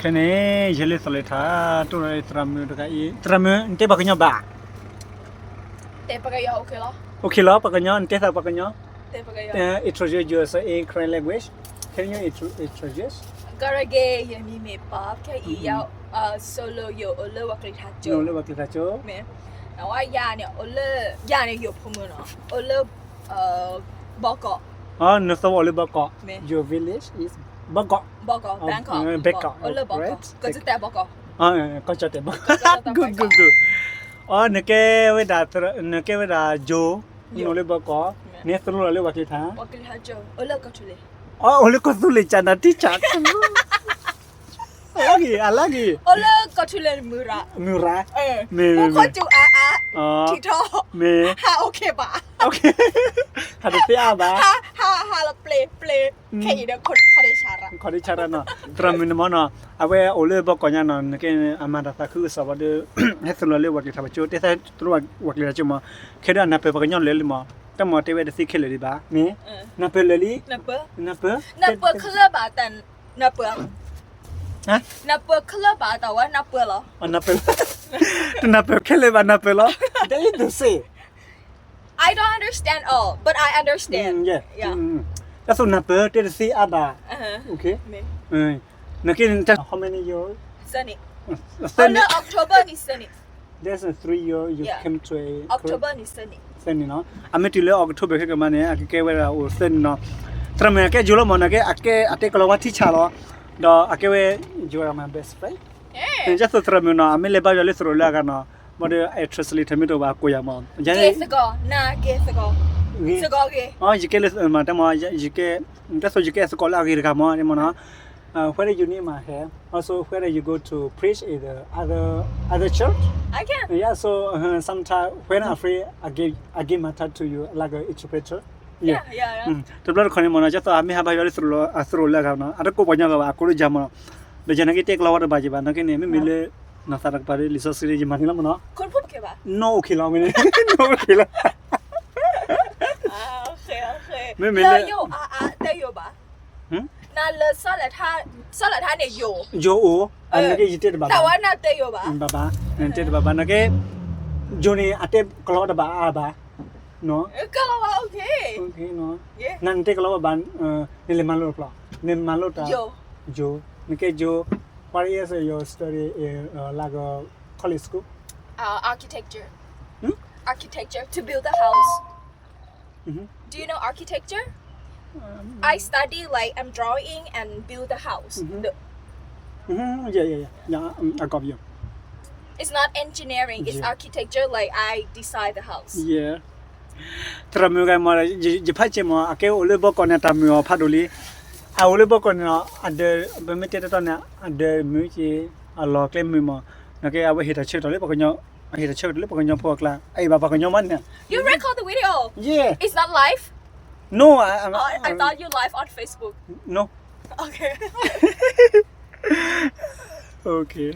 Kene jeli solita tu tramu tu kai tramu ente paknya ba. Te pakai ya okay lah. Okay lah paknya ente tak paknya. Te pakai ya. Introduce yourself in Korean language. Can you introduce? Garage ya mi me pa ke ya solo yo ole wakli hajo. No le wakil tacho. Me. Na wa ya ne ole ya ne yo phomo no. Ole boko. Ah, no so ole bako. Me. Your village is Bangkok. Boko Bangkok. Bangkok. Ole boko. Right. Ko te boko. Ah, kau cakap good. Oh, neke weda Jo. No le bako. Ne solo le wakil ta. Wakli hajo. Ole ko chule. Oh, ole kau sulit cana ticak. Alagi. Ole ko chule mura. Murah. Me. Ko chu a. Oh. Tito. Me. Ha okay ba. Okay. Ada siapa? Ha la play. Ke ida ko de chara. Kau di cara na. Teramin mana? Awe oleh bakonya na. Nake amanda tak kus apa de. Hesulah le wakil thapa cuci. Saya terus wakil aja mah. Kira nape bakonya le lima. Tapi tewe de sikit le ba. Me. Nape le li? Nape? Napa club ba tan napa. Hah? Napa club ba ta wa napa lo. Oh nape. Nape kele ba nape lo. Dah itu sih. I don't understand all, but I understand. Yeah. Yeah. That's what nape. Dia si apa? Okay. Me. Nake how many years? Sunny. Sunny. October ni sunny. There's a 3 year you Yeah. came to a October ni sunny. Sen no. Ame tile October ke mane ake wera o sen no. Trame ke julo mona ke ate kalau wati chalo. Do ake we you are my best friend. Yeah. Just trame no ame le ba jole sro la ka no. Mode actress li thami to ba ko ya mo. Guess ago. Na guess ago. Sago ke. Oh you le ma ta mo you ke so you ke school agi ka mo ni mo no. Where you need my hair? Also, where you go to preach in the other church? I can. Yeah, so sometimes when I'm free, I give my time to you like an interpreter. Yeah. Terus kalau mana aja, so kami habis jual seru lah kan. Ada kau banyak apa? Aku lu jaman. Lepas nanti take lawar baca ban. Nanti ni mile nasarak pada liso siri jaman ni lah mana? Kon pun ke ba? No kilo mile. No kilo. Okay. Me Le yo te yo ba. Hmm? Na le salat ha ne yo. Jo o, ane ke jitet baba. Tawa na te yo ba. Baba, nanti baba nake Joni ate kalau ada ba. No. Kalau ba okay. Okay, no. Yeah. Nanti kalau ban nile malu pula. Nile malu ta. Jo. Nike Jo. What is your study in like a college school? Architecture. Architecture to build a house. Mhm. Do you know architecture? I study like I'm drawing and build a house. Yeah. I got you. It's not engineering, it's Yeah. architecture. Like I design the house. Yeah. Teramu kan mana jepat je mana. Aku oleh bokon yang teramu apa dulu. Oleh bokon ada bermeti tu na ada muci Allah klaim mana. Nake awak hita cek dulu pokoknya hita cek dulu pokoknya pokoklah. Bapa pokoknya mana? You record the video? Yeah. It's not live? No, I thought you live on Facebook. No. Okay. Okay.